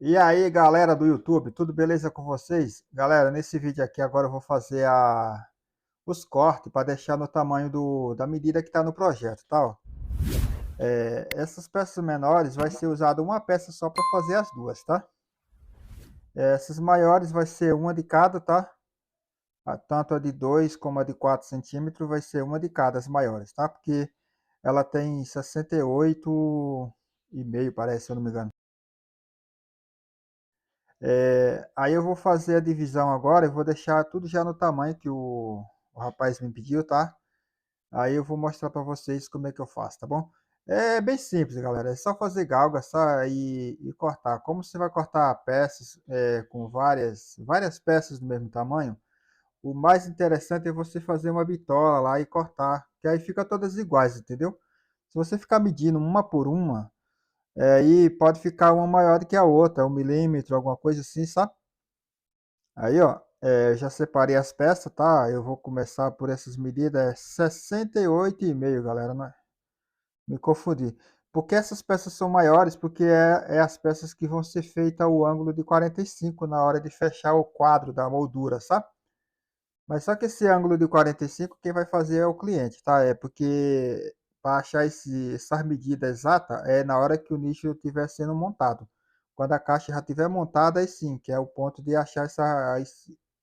E aí, galera do YouTube, tudo beleza com vocês? Galera, nesse vídeo aqui agora eu vou fazer os cortes para deixar no tamanho da medida que está no projeto, tá? Ó. Essas peças menores vai ser usada uma peça só para fazer as duas, tá? Essas maiores vai ser uma de cada, tá? Tanto a de 2 como a de 4 centímetros vai ser uma de cada, as maiores, tá? Porque ela tem 68,5, parece, se eu não me engano. Aí eu vou fazer a divisão agora, eu vou deixar tudo já no tamanho que o rapaz me pediu, tá? Aí eu vou mostrar para vocês como é que eu faço, tá bom? É bem simples, galera. É só fazer galga só e cortar. Como você vai cortar peças com várias peças do mesmo tamanho, o mais interessante é você fazer uma bitola lá e cortar, que aí fica todas iguais, entendeu? Se você ficar medindo uma por uma, aí pode ficar uma maior do que a outra, 1 milímetro, alguma coisa assim, sabe? Aí, ó, já separei as peças, tá? Eu vou começar por essas medidas, 68,5, galera, né? Me confundi. Porque essas peças são maiores, porque é as peças que vão ser feitas o ângulo de 45 na hora de fechar o quadro da moldura, sabe? Mas só que esse ângulo de 45, quem vai fazer é o cliente, tá? É porque para achar essas medidas exatas é na hora que o nicho estiver sendo montado. Quando a caixa já estiver montada, aí sim, que é o ponto de achar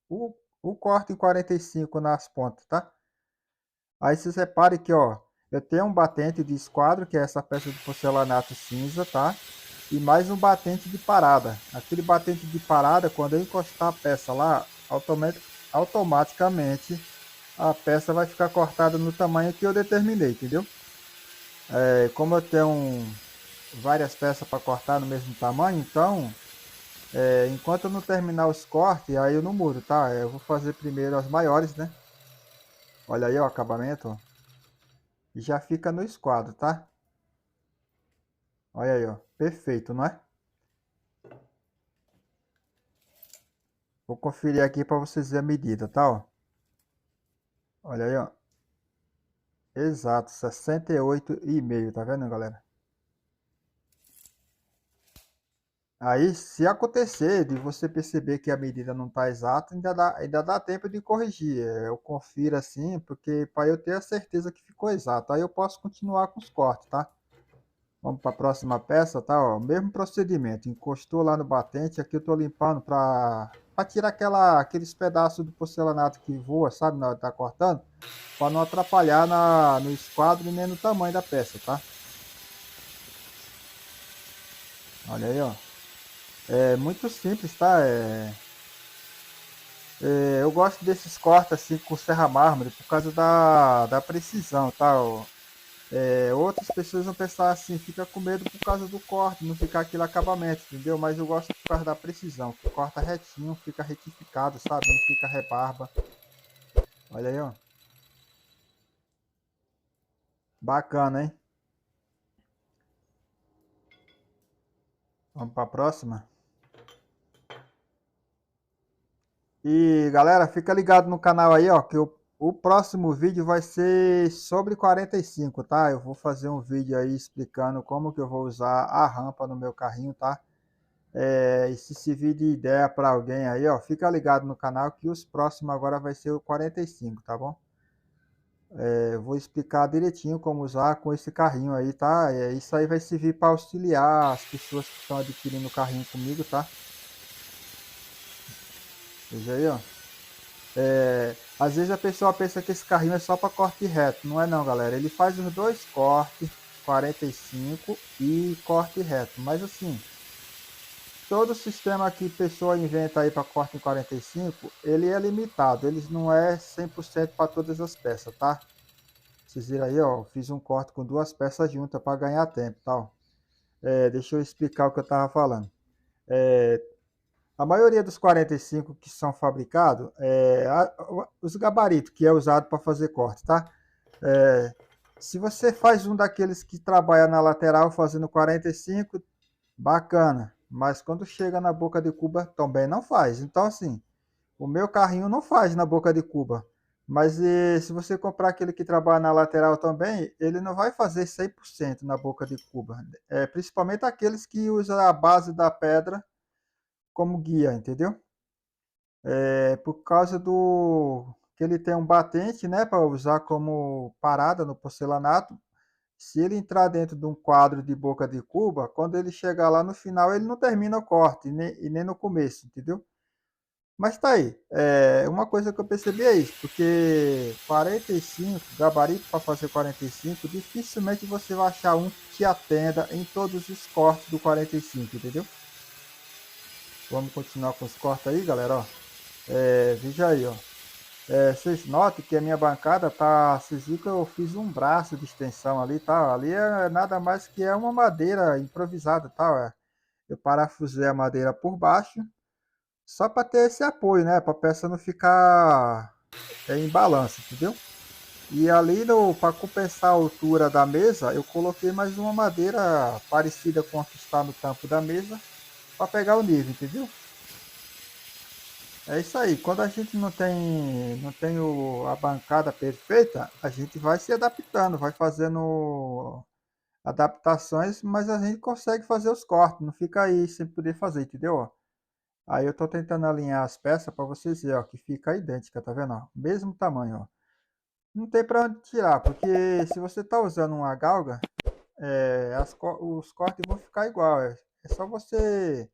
o corte em 45 nas pontas, tá? Aí vocês reparem que, ó, eu tenho um batente de esquadro, que é essa peça de porcelanato cinza, tá? E mais um batente de parada. Aquele batente de parada, quando eu encostar a peça lá, automaticamente a peça vai ficar cortada no tamanho que eu determinei, entendeu? Como eu tenho várias peças para cortar no mesmo tamanho, então, enquanto eu não terminar os cortes, aí eu não mudo, tá? Eu vou fazer primeiro as maiores, né? Olha aí o acabamento, ó. E já fica no esquadro, tá? Olha aí, ó. Perfeito, não é? Vou conferir aqui para vocês verem a medida, tá? Ó. Olha aí, ó. Exato, 68,5, tá vendo, galera? Aí, se acontecer de você perceber que a medida não está exata, ainda dá tempo de corrigir. Eu confiro assim, porque para eu ter a certeza que ficou exato. Aí eu posso continuar com os cortes, tá? Vamos para a próxima peça, tá? Ó, mesmo procedimento. Encostou lá no batente, aqui eu tô limpando para tirar aqueles pedaços do porcelanato que voa, sabe, na hora de tá cortando, para não atrapalhar no esquadro e nem no tamanho da peça, tá? Olha aí, ó. É muito simples, tá? Eu gosto desses cortes assim com serra mármore por causa da precisão, tá? Ó. Outras pessoas vão pensar assim, fica com medo por causa do corte, não ficar aquele acabamento, entendeu? Mas eu gosto por causa da precisão, que corta retinho, fica retificado, sabe? Não fica rebarba. Olha aí, ó. Bacana, hein? Vamos para a próxima. E galera, fica ligado no canal aí, ó, que o próximo vídeo vai ser sobre 45, tá? Eu vou fazer um vídeo aí explicando como que eu vou usar a rampa no meu carrinho, tá? E se servir de ideia para alguém aí, ó, fica ligado no canal que os próximos agora vai ser o 45, tá bom? Eu vou explicar direitinho como usar com esse carrinho aí, tá? Isso aí vai servir para auxiliar as pessoas que estão adquirindo o carrinho comigo, tá? Veja aí, ó. Às vezes a pessoa pensa que esse carrinho é só para corte reto. Não é não, galera. Ele faz os dois cortes, 45 e corte reto. Mas assim, todo sistema que pessoa inventa aí para corte em 45, ele é limitado. Ele não é 100% para todas as peças, tá? Vocês viram aí, ó. Fiz um corte com duas peças juntas para ganhar tempo, tá? Deixa eu explicar o que eu estava falando. É, A maioria dos 45 que são fabricados, os gabaritos que é usado para fazer corte, tá? É, Se você faz um daqueles que trabalha na lateral fazendo 45, bacana. Mas quando chega na boca de Cuba, também não faz. Então, assim, o meu carrinho não faz na boca de Cuba. Mas se você comprar aquele que trabalha na lateral também, ele não vai fazer 100% na boca de Cuba. Principalmente aqueles que usam a base da pedra como guia, entendeu? Por causa do que ele tem um batente, né, para usar como parada no porcelanato. Se ele entrar dentro de um quadro de boca de cuba, quando ele chegar lá no final, ele não termina o corte, e nem no começo, entendeu? Mas tá aí. Uma coisa que eu percebi é isso, porque 45, gabarito para fazer 45, dificilmente você vai achar um que atenda em todos os cortes do 45, entendeu? Vamos continuar com os cortes aí, galera, ó. Veja aí, ó. Vocês notam que a minha bancada tá, vocês viram que eu fiz um braço de extensão ali, tá? Ali é nada mais que é uma madeira improvisada, tá? Eu parafusei a madeira por baixo, só para ter esse apoio, né? Para a peça não ficar em balanço, entendeu? E ali para compensar a altura da mesa, eu coloquei mais uma madeira parecida com a que está no tampo da mesa, para pegar o nível, entendeu? É isso aí. Quando a gente não tem a bancada perfeita, a gente vai se adaptando, vai fazendo adaptações, mas a gente consegue fazer os cortes, não fica aí sem poder fazer, entendeu? Aí eu tô tentando alinhar as peças para vocês verem, ó, que fica idêntica, tá vendo? Ó? Mesmo tamanho, ó. Não tem para onde tirar, porque se você tá usando uma galga, os cortes vão ficar igual. É só você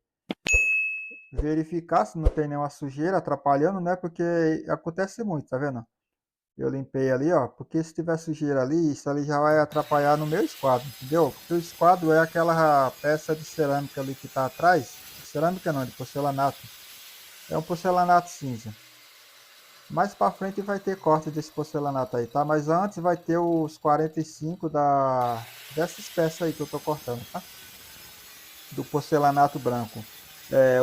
verificar se não tem nenhuma sujeira atrapalhando, né? Porque acontece muito, tá vendo? Eu limpei ali, ó, porque se tiver sujeira ali, isso ali já vai atrapalhar no meu esquadro, entendeu? Porque o esquadro é aquela peça de cerâmica ali que tá atrás, cerâmica não, de porcelanato. É um porcelanato cinza. Mais pra frente vai ter corte desse porcelanato aí, tá? Mas antes vai ter os 45 dessas peças aí que eu tô cortando, tá? Do porcelanato branco.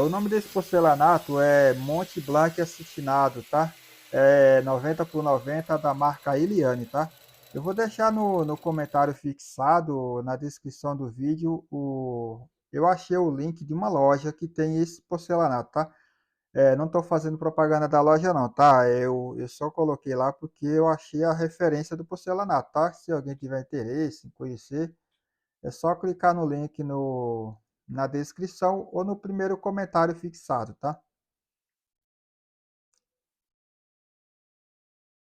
O nome desse porcelanato é Monte Blanc Acetinado, tá? 90 por 90 da marca Eliane, tá? Eu vou deixar no comentário fixado, na descrição do vídeo, eu achei o link de uma loja que tem esse porcelanato, tá? Não estou fazendo propaganda da loja não, tá? Eu só coloquei lá porque eu achei a referência do porcelanato, tá? Se alguém tiver interesse em conhecer, é só clicar no link na descrição ou no primeiro comentário fixado, tá?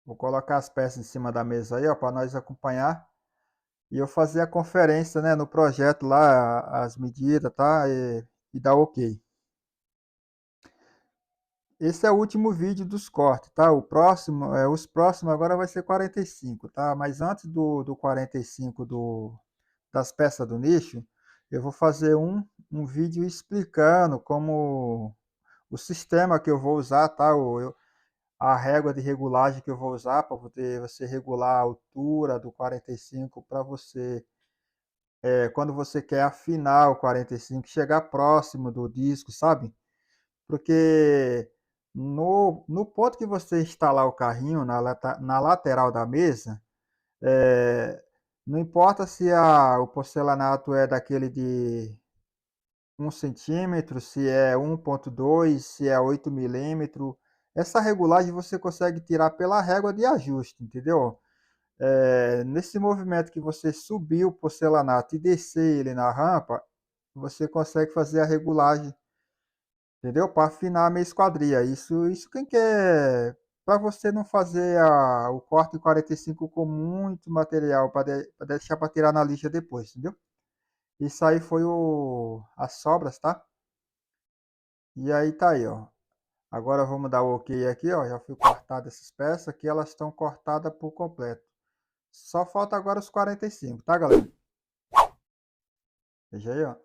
Vou colocar as peças em cima da mesa aí, ó, para nós acompanhar e eu fazer a conferência, né, no projeto lá, as medidas, tá? E dar ok. Esse é o último vídeo dos cortes, tá? Os próximos agora vai ser 45, tá? Mas antes do 45 das peças do nicho, eu vou fazer um vídeo explicando como o sistema que eu vou usar, tá? A régua de regulagem que eu vou usar para poder você regular a altura do 45 para você, quando você quer afinar o 45, chegar próximo do disco, sabe? Porque no ponto que você instalar o carrinho na lateral da mesa, é, não importa se o porcelanato é daquele de 1 centímetro, se é 1,2, se é 8 milímetros, essa regulagem você consegue tirar pela régua de ajuste, entendeu? Nesse movimento que você subir o porcelanato e descer ele na rampa, você consegue fazer a regulagem, entendeu? Para afinar a minha esquadria. Isso quem quer. Para você não fazer o corte 45 com muito material para deixar para tirar na lixa depois, entendeu? Isso aí foi as sobras, tá? E aí tá aí, ó. Agora vamos dar o ok aqui, ó. Já fui cortado essas peças aqui, elas estão cortadas por completo. Só falta agora os 45, tá, galera? Veja aí, ó.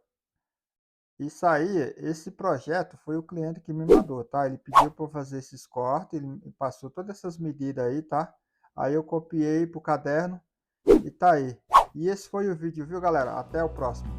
Isso aí, esse projeto foi o cliente que me mandou, tá? Ele pediu para eu fazer esses cortes, ele me passou todas essas medidas aí, tá? Aí eu copiei pro caderno e tá aí. E esse foi o vídeo, viu, galera? Até o próximo.